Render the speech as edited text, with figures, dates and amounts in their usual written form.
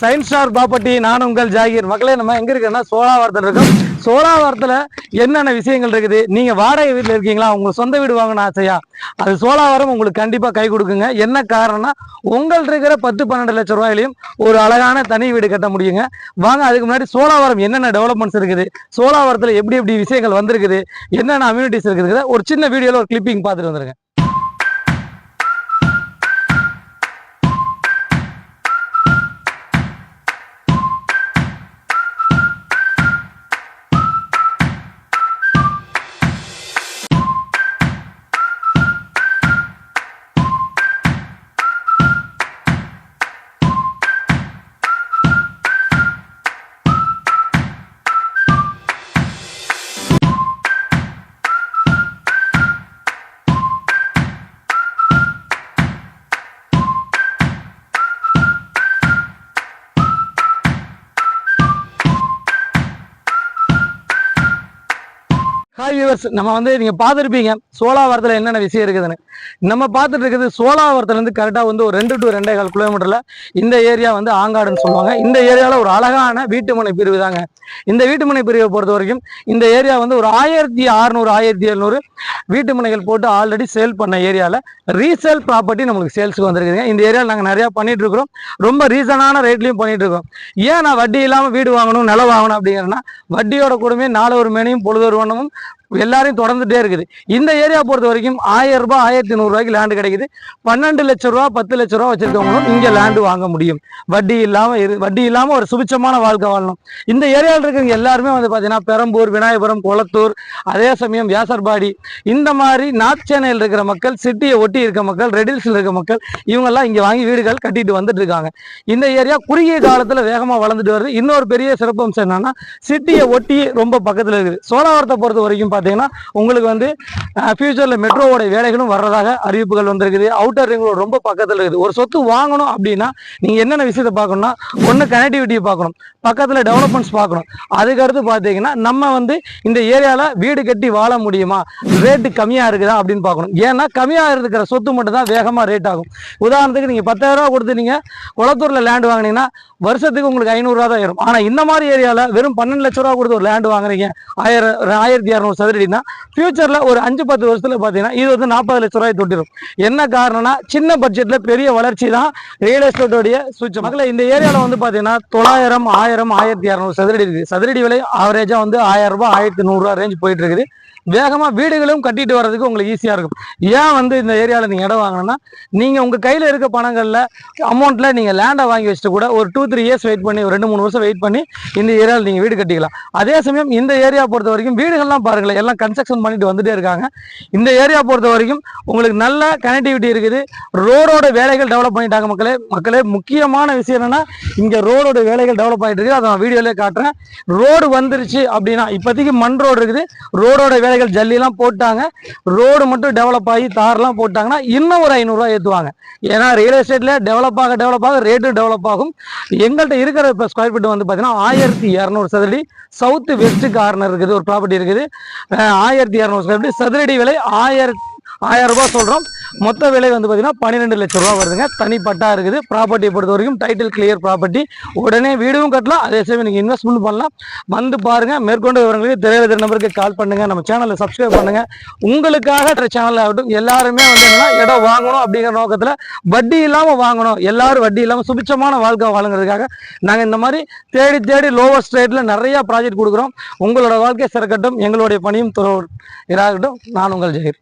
Science star property, நான் உங்கள் ஜாகீர். மக்களே, நம்ம எங்க இருக்கோம்னா சோழாவரத்தில் இருக்கோம். சோழாவரத்தில் என்னென்ன விஷயங்கள் இருக்குது, நீங்க வாடகை வீட்டில் இருக்கீங்களா, உங்க சொந்த வீடு வாங்கணும் ஆசையா, அது சோழாவரம் உங்களுக்கு கண்டிப்பா கை கொடுக்குங்க. என்ன காரணம்னா, உங்கள்ட்ட இருக்கிற 10-12 லட்சம் ரூபாயிலையும் ஒரு அழகான தனி வீடு கட்ட முடியுங்க. வாங்க, அதுக்கு முன்னாடி சோழாவரம் என்னென்ன டெவலப்மெண்ட்ஸ் இருக்குது, சோழாவரத்தில் எப்படி எப்படி விஷயங்கள் வந்திருக்குது, என்னென்ன அம்யூனிட்டிஸ் இருக்குது, ஒரு சின்ன வீடியோல ஒரு கிளிப்பிங் பார்த்துட்டு வந்துருங்க. ஹாய் வியூவர்ஸ், நம்ம நீங்க பார்த்துருப்பீங்க சோழாவரத்தில் என்னென்ன விஷயம் இருக்குதுன்னு. நம்ம பார்த்துட்டு இருக்குது சோழாவரத்துலேருந்து கரெக்டாக ஒரு 2 to 2.25 கிலோமீட்டரில் இந்த ஏரியா ஆங்காடுன்னு சொல்லுவாங்க. இந்த ஏரியாவில் ஒரு அழகான வீட்டுமனை பிரிவு தாங்க. இந்த வீட்டுமனை பிரிவை பொறுத்த வரைக்கும் இந்த ஏரியா ஒரு 1600 1700 வீட்டுமனைகள் போட்டு ஆல்ரெடி சேல் பண்ண ஏரியாவில் ரீசேல் ப்ராப்பர்ட்டி நம்மளுக்கு சேல்ஸுக்கு வந்திருக்குதுங்க. இந்த ஏரியாவில் நாங்கள் நிறையா பண்ணிட்டு இருக்கிறோம், ரொம்ப ரீசனான ரேட்லையும் பண்ணிட்டு இருக்கோம். ஏன் நான் வட்டி இல்லாமல் வீடு வாங்கணும், நிலம் வாங்கணும் அப்படிங்கிறேன்னா, வட்டியோட கூடமே 4 ஒரு மேனியும் பொழுதொரு வண்ணமும் எல்லாரையும் தொடர்ந்துட்டே இருக்குது. இந்த ஏரியா பொறுத்த வரைக்கும் 1000 ரூபாய் 1100 ரூபாய்க்கு லேண்டு கிடைக்குது. 12 லட்சம் ரூபா 10 லட்சம் ரூபா வச்சிருக்கவங்களும் இங்கே லேண்டு வாங்க முடியும். வட்டி இல்லாம ஒரு சுபிச்சமான வாழ்க்கை வாழணும். இந்த ஏரியாவில் இருக்கிறவங்க எல்லாருமே பார்த்தீங்கன்னா பெரம்பூர், விநாயகபுரம், கொளத்தூர், அதே சமயம் வியாசர்பாடி, இந்த மாதிரி நார்த் சென்னையில் இருக்கிற மக்கள், சிட்டியை ஒட்டி இருக்க மக்கள், ரெடில்ஸில் இருக்க மக்கள், இவங்கெல்லாம் இங்கே வாங்கி வீடுகள் கட்டிட்டு வந்துட்டு இருக்காங்க. இந்த ஏரியா குறுகிய காலத்தில் வேகமாக வளர்ந்துட்டு வருது. இன்னொரு பெரிய சிறப்பம்சம் என்னன்னா, சிட்டியை ஒட்டி ரொம்ப பக்கத்தில் இருக்குது. சோழாவரத்தை பொறுத்த வரைக்கும் பார்த்தீங்கன்னா உங்களுக்கு ஃபியூச்சரில் மெட்ரோவோட வேலைகளும் வர்றதாக அறிவிப்புகள் வந்திருக்குது. அவுட்டர் ரிங் ரோடு ரொம்ப பக்கத்தில் இருக்குது. ஒரு சொத்து வாங்கணும் அப்படின்னா நீங்கள் என்னென்ன விஷயத்தை பார்க்கணும்னா, ஒன்று கனெக்டிவிட்டியை பார்க்கணும், பக்கத்தில் டெவலப்மெண்ட்ஸ் பார்க்கணும். அதுக்கடுத்து பார்த்தீங்கன்னா நம்ம இந்த ஏரியாவில் வீடு கட்டி வாழ முடியுமா, ரேட்டு கம்மியாக இருக்குதா அப்படின்னு பார்க்கணும். ஏன்னா கம்மியாக இருக்கிற சொத்து மட்டும் தான் வேகமாக ரேட் ஆகும். உதாரணத்துக்கு நீங்கள் 10,000 ரூபா கொடுத்து நீங்கள் குளத்தூரில் லேண்டு வாங்கினீங்கன்னா வருஷத்துக்கு உங்களுக்கு 500 ரூபா தான் ஏறும். ஆனால் இந்த மாதிரி ஏரியாவில் வெறும் 12 லட்சம் ரூபா கொடுத்து ஒரு லேண்டு வாங்குறீங்க 1200 சதுரடினா, ஃபியூச்சரில் ஒரு 5-10 வருஷத்தில் பார்த்தீங்கன்னா இது 40 லட்சம் ரூபாய் தொட்டிடும். என்ன காரணம்னா, சின்ன பட்ஜெட்டில் பெரிய வளர்ச்சி தான் ரியல் எஸ்டேட்டோடைய சூச்சம். மக்களை, இந்த ஏரியாவில் பார்த்தீங்கன்னா 900, 1000, 1200 சதுரடி இருக்குது. சதுரடி விலை ஆவரேஜாக 1000 ரூபாய் 1100 ரூபா ரேஞ்ச் போயிட்டு இருக்குது. வேகமாக வீடுகளும் கட்டிட்டு வர்றதுக்கு உங்களுக்கு ஈஸியாக இருக்கும். ஏன் இந்த ஏரியாவில் நீங்கள் இடம் வாங்கணும்னா, நீங்கள் உங்கள் கையில் இருக்க பணங்களில் அமௌண்ட்டில் நீங்கள் லேண்டை வாங்கி வச்சுட்டு கூட ஒரு 2-3 இயர்ஸ் வெயிட் பண்ணி, ஒரு 2-3 வருஷம் வெயிட் பண்ணி இந்த ஏரியாவில் நீங்கள் வீடு கட்டிக்கலாம். அதே சமயம் இந்த ஏரியா பொறுத்த வரைக்கும் வீடுகள்லாம் பாருங்களேன், எல்லாம் கன்ஸ்ட்ரக்ஷன் பண்ணிட்டு வந்துட்டே இருக்காங்க. இந்த ஏரியா பொறுத்த வரைக்கும் உங்களுக்கு நல்ல கனெக்டிவிட்டி இருக்குது. ரோடோட வேலைகள் டெவலப் பண்ணிட்டாங்க. மக்களே முக்கியமான விஷயம் என்னன்னா, இங்கே ரோடோட வேலைகள் டெவலப் ஆகிட்டு இருக்குது. அதை நான் வீடியோலேயே காட்டுறேன். ரோடு வந்துருச்சு அப்படின்னா, இப்போதைக்கு மண் ரோடு இருக்குது, ரோடோட வேலைகள் ஜல்லிலாம் போட்டாங்க, ரோடு மட்டும் டெவலப் ஆகி தார்லாம் போட்டாங்கன்னா இன்னும் ஒரு 500 ரூபாய் ஏற்றுவாங்க. ஏன்னா ரியல் எஸ்டேட்ல டெவலப் ஆக ரேட்டு டெவலப் ஆகும். எங்கள்கிட்ட இருக்கிற இப்போ ஸ்கொயர் ஃபீட் பார்த்தீங்கன்னா 1200 சதுரடி சவுத் வெஸ்ட் கார்னர் இருக்குது, ஒரு ப்ராப்பர்ட்டி இருக்குது. 1200 ஸ்கொயர் ஃபீட், சதுரடி விலை 1000 ரூபாய் சொல்கிறோம். மொத்த விலை பார்த்தீங்கன்னா 12 லட்சம் ரூபா வருதுங்க. தனிப்பட்டா இருக்குது. ப்ராப்பர்ட்டியை பொறுத்த வரைக்கும் டைட்டில் கிளியர் ப்ராப்பர்ட்டி. உடனே வீடும் கட்டலாம், அதே சமயம் நீங்கள் இன்வெஸ்ட்மெண்ட் பண்ணலாம். வந்து பாருங்கள். மேற்கொண்ட விவரங்களுக்கு தெரியாத நம்பருக்கு கால் பண்ணுங்கள். நம்ம சேனலை சப்ஸ்கிரைப் பண்ணுங்கள். உங்களுக்காக சேனல் ஆகட்டும், எல்லாருமே என்னன்னா இடம் வாங்கணும் அப்படிங்கிற நோக்கத்தில் வட்டி இல்லாமல் வாங்கணும், எல்லாரும் வட்டி இல்லாமல் சுபிச்சமான வாழ்க்கை வாழுங்கிறதுக்காக நாங்கள் இந்த மாதிரி தேடி தேடி லோவஸ்ட் ரேட்டில் நிறைய ப்ராஜெக்ட் கொடுக்குறோம். உங்களோட வாழ்க்கை சிறக்கட்டும், எங்களுடைய பணியும் இதாகட்டும். நான் உங்கள் ஜெகீர்.